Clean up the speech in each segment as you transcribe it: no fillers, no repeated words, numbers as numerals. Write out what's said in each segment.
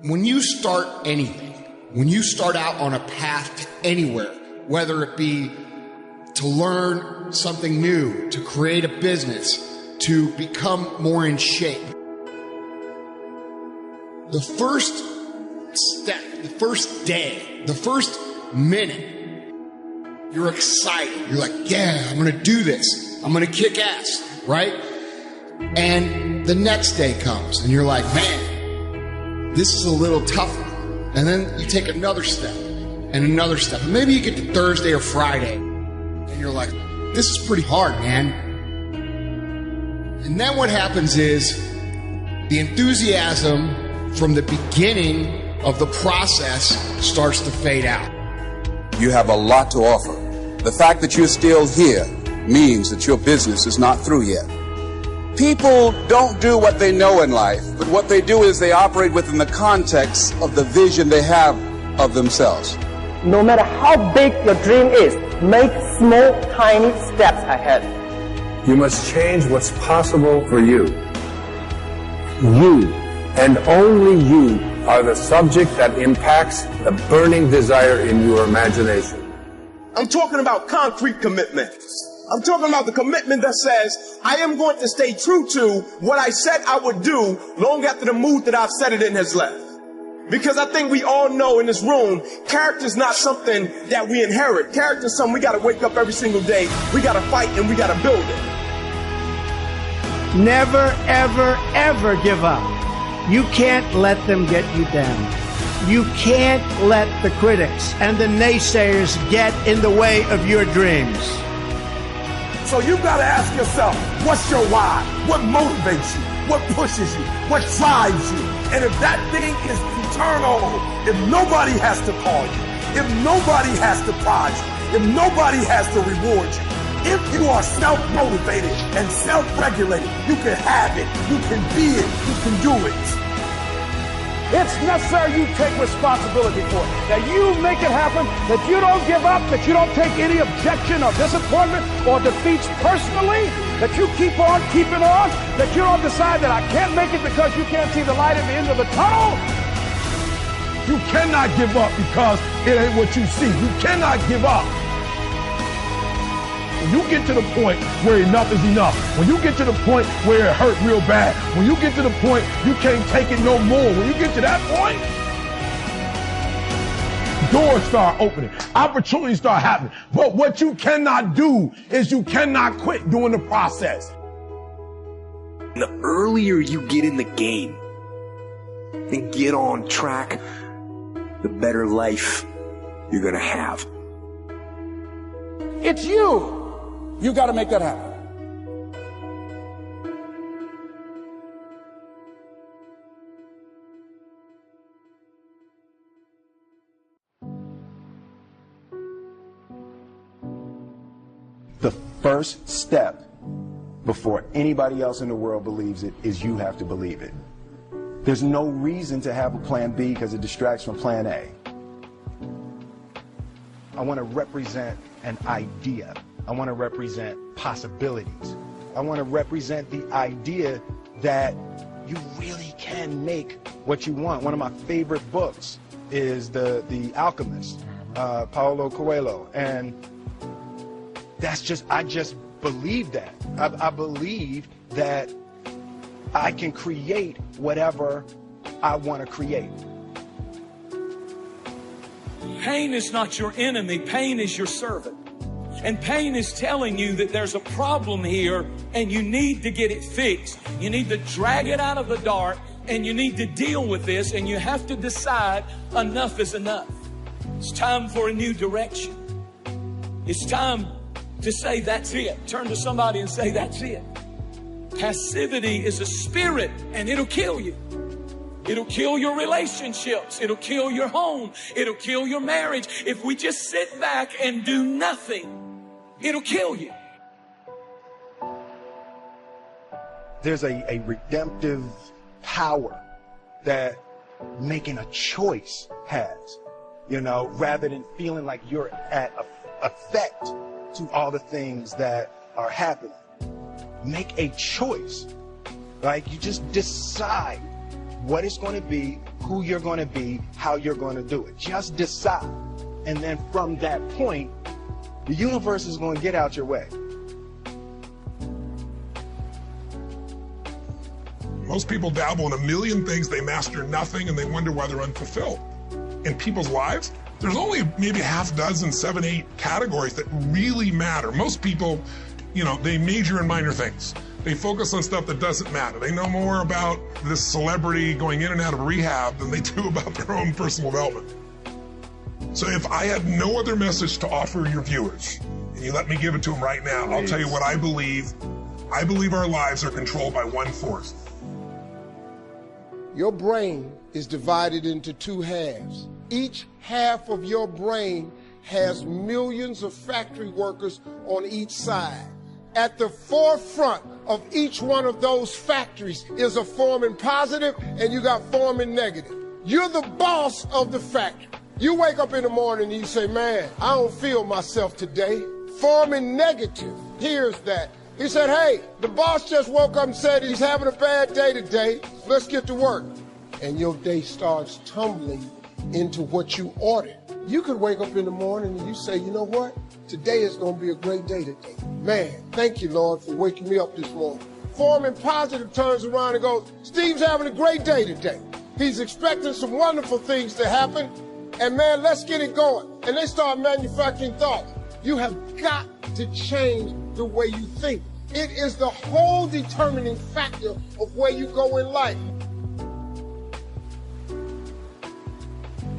When you start anything, when you start out on a path to anywhere, whether it be to learn something new, to create a business, to become more in shape, the first step, the first day, the first minute, you're excited. You're like, yeah, I'm going to do this. I'm going to kick ass, right? And the next day comes and you're like, man, this is a little tougher. And then you take another step and another step. And maybe you get to Thursday or Friday and you're like, this is pretty hard, man. And then what happens is the enthusiasm from the beginning of the process starts to fade out. You have a lot to offer. The fact that you're still here means that your business is not through yet. People don't do what they know in life, but what they do is they operate within the context of the vision they have of themselves. No matter how big your dream is, make small, tiny steps ahead. You must change what's possible for you. You, and only you, are the subject that impacts the burning desire in your imagination. I'm talking about concrete commitment. I'm talking about the commitment that says, I am going to stay true to what I said I would do long after the mood that I've set it in has left. Because I think we all know in this room, character is not something that we inherit. Character is something we got to wake up every single day. We got to fight and we got to build it. Never, ever, ever give up. You can't let them get you down. You can't let the critics and the naysayers get in the way of your dreams. So you got to ask yourself, what's your why? What motivates you? What pushes you? What drives you? And if that thing is eternal, if nobody has to call you, if nobody has to prize you, if nobody has to reward you, if you are self-motivated and self-regulated, you can have it, you can be it, you can do it. It's necessary you take responsibility for it, that you make it happen, that you don't give up, that you don't take any objection or disappointment or defeats personally, that you keep on keeping on, that you don't decide that I can't make it because you can't see the light at the end of the tunnel. You cannot give up because it ain't what you see. You cannot give up. When you get to the point where enough is enough, when you get to the point where it hurt real bad, when you get to the point you can't take it no more, when you get to that point, doors start opening, opportunities start happening. But what you cannot do is you cannot quit during the process. The earlier you get in the game and get on track, the better life you're going to have. It's you. You got to make that happen. The first step before anybody else in the world believes it is you have to believe it. There's no reason to have a plan B because it distracts from plan A. I want to represent an idea. I want to represent possibilities. I want to represent the idea that you really can make what you want. One of my favorite books is The Alchemist, Paulo Coelho. And I just believe that. I believe that I can create whatever I want to create. Pain is not your enemy. Pain is your servant. And pain is telling you that there's a problem here and you need to get it fixed. You need to drag it out of the dark and you need to deal with this, and you have to decide enough is enough. It's time for a new direction. It's time to say that's it. Turn to somebody and say that's it. Passivity is a spirit and it'll kill you. It'll kill your relationships. It'll kill your home. It'll kill your marriage. If we just sit back and do nothing, it'll kill you. There's a redemptive power that making a choice has, rather than feeling like you're at effect to all the things that are happening. Make a choice. Like, you just decide what it's going to be who you're going to be, how you're going to do it. Just decide. And then from that point, the universe is going to get out your way. Most people dabble in a million things, they master nothing, and they wonder why they're unfulfilled. In people's lives, there's only maybe half dozen, 7, 8 categories that really matter. Most people, they major in minor things. They focus on stuff that doesn't matter. They know more about this celebrity going in and out of rehab than they do about their own personal development. So if I had no other message to offer your viewers, and you let me give it to them right now, I'll tell you what I believe. I believe our lives are controlled by one force. Your brain is divided into 2 halves. Each half of your brain has millions of factory workers on each side. At the forefront of each one of those factories is a forming positive, and you got forming negative. You're the boss of the factory. You wake up in the morning and you say, man, I don't feel myself today. Forming negative hears that. He said, hey, the boss just woke up and said he's having a bad day today. Let's get to work. And your day starts tumbling into what you ordered. You could wake up in the morning and you say, you know what? Today is going to be a great day today. Man, thank you, Lord, for waking me up this morning. Forming positive turns around and goes, Steve's having a great day today. He's expecting some wonderful things to happen. And man, let's get it going. And they start manufacturing thoughts. You have got to change the way you think. It is the whole determining factor of where you go in life.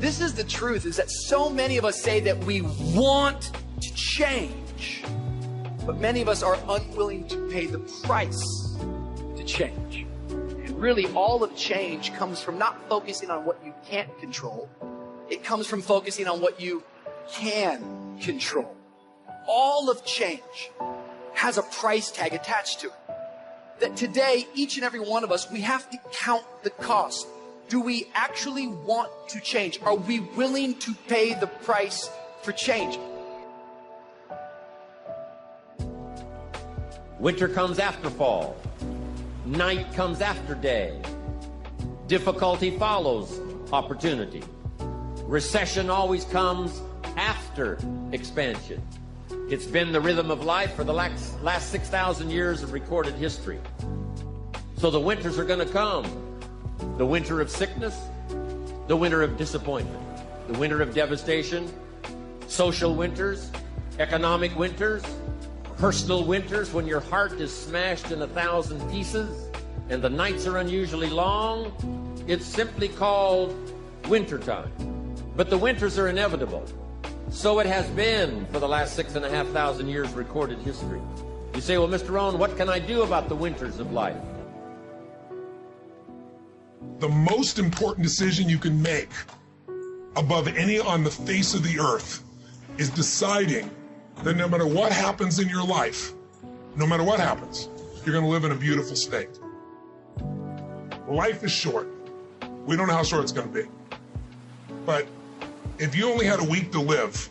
This is the truth, is that so many of us say that we want to change, but many of us are unwilling to pay the price to change. And really, all of change comes from not focusing on what you can't control. It comes from focusing on what you can control. All of change has a price tag attached to it. That today, each and every one of us, we have to count the cost. Do we actually want to change? Are we willing to pay the price for change? Winter comes after fall. Night comes after day. Difficulty follows opportunity. Recession always comes after expansion. It's been the rhythm of life for the last 6,000 years of recorded history. So the winters are going to come. The winter of sickness, the winter of disappointment, the winter of devastation, social winters, economic winters, personal winters when your heart is smashed in 1,000 pieces and the nights are unusually long. It's simply called wintertime. But the winters are inevitable. So it has been for the last 6,500 years recorded history. You say, well, Mr. Rohn, what can I do about the winters of life? The most important decision you can make above any on the face of the earth is deciding that no matter what happens in your life, no matter what happens, you're going to live in a beautiful state. Life is short. We don't know how short it's going to be. But if you only had a week to live,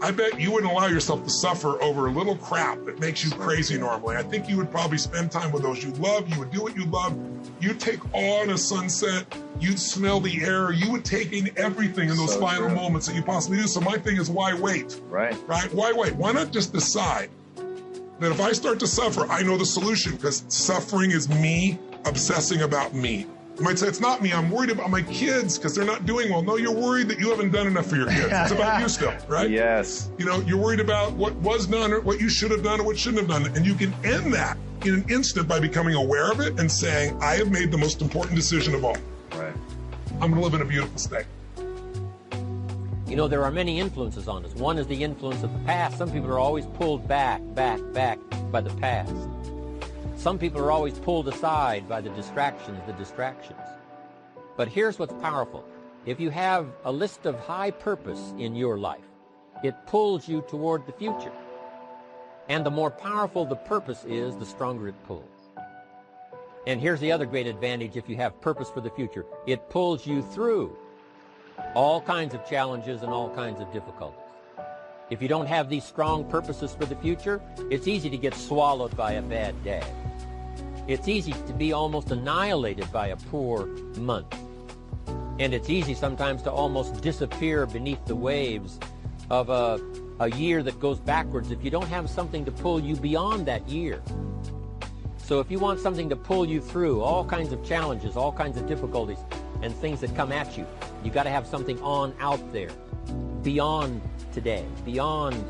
I bet you wouldn't allow yourself to suffer over a little crap that makes you crazy normally. I think you would probably spend time with those you love. You would do what you love. You'd take awe in a sunset. You'd smell the air. You would take in everything in those final moments that you possibly do. So my thing is, why wait? Right? Why wait? Why not just decide that if I start to suffer, I know the solution, because suffering is me obsessing about me. You might say, it's not me, I'm worried about my kids because they're not doing well. No, you're worried that you haven't done enough for your kids. It's about you still, right? Yes. You know, you're worried about what was done or what you should have done or what shouldn't have done. And you can end that in an instant by becoming aware of it and saying, I have made the most important decision of all. Right. I'm going to live in a beautiful state. You know, there are many influences on us. One is the influence of the past. Some people are always pulled back by the past. Some people are always pulled aside by the distractions. But here's what's powerful. If you have a list of high purpose in your life, it pulls you toward the future. And the more powerful the purpose is, the stronger it pulls. And here's the other great advantage if you have purpose for the future. It pulls you through all kinds of challenges and all kinds of difficulties. If you don't have these strong purposes for the future, it's easy to get swallowed by a bad day. It's easy to be almost annihilated by a poor month. And it's easy sometimes to almost disappear beneath the waves of a year that goes backwards if you don't have something to pull you beyond that year. So if you want something to pull you through all kinds of challenges, all kinds of difficulties, and things that come at you, you got to have something on out there, beyond today, beyond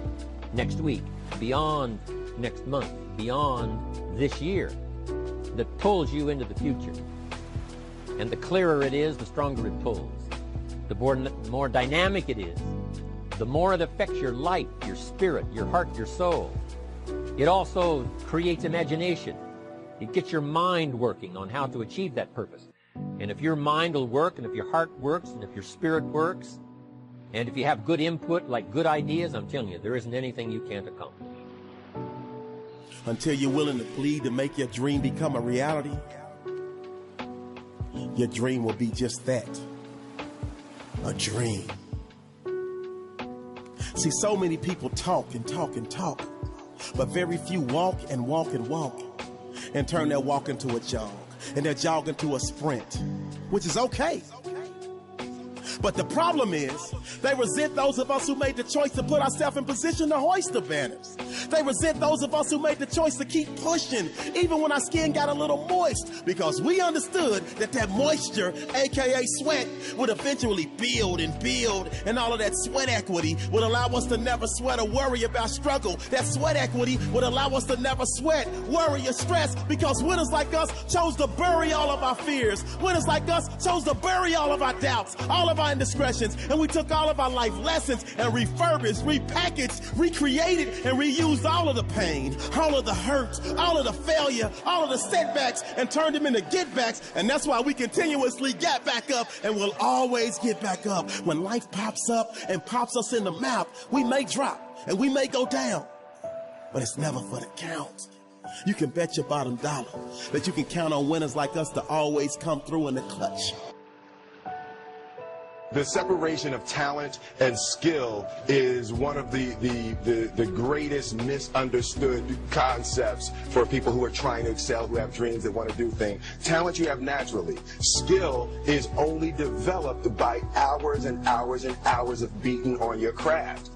next week, beyond next month, beyond this year, that pulls you into the future. And the clearer it is, the stronger it pulls. The more dynamic it is, the more it affects your life, your spirit, your heart, your soul. It also creates imagination. It gets your mind working on how to achieve that purpose. And if your mind will work, and if your heart works, and if your spirit works, and if you have good input, like good ideas, I'm telling you, there isn't anything you can't accomplish. Until you're willing to bleed to make your dream become a reality, your dream will be just that, a dream. See, so many people talk and talk and talk, but very few walk and walk and walk and turn their walk into a jog and their jog into a sprint, which is okay. But the problem is, they resent those of us who made the choice to put ourselves in position to hoist the banners. They resent those of us who made the choice to keep pushing, even when our skin got a little moist, because we understood that that moisture, aka sweat, would eventually build, and all of that sweat equity would allow us to never sweat or worry about struggle. That sweat equity would allow us to never sweat, worry, or stress, because winners like us chose to bury all of our fears. Winners like us chose to bury all of our doubts, all of our indiscretions, and we took all of our life lessons and refurbished, repackaged, recreated, and reused all of the pain, all of the hurt, all of the failure, all of the setbacks, and turned them into get-backs. And that's why we continuously get back up, and we'll always get back up. When life pops up and pops us in the mouth, we may drop and we may go down, but it's never for the count. You can bet your bottom dollar that you can count on winners like us to always come through in the clutch. The separation of talent and skill is one of the greatest misunderstood concepts for people who are trying to excel, who have dreams, that want to do things. Talent you have naturally. Skill is only developed by hours and hours and hours of beating on your craft.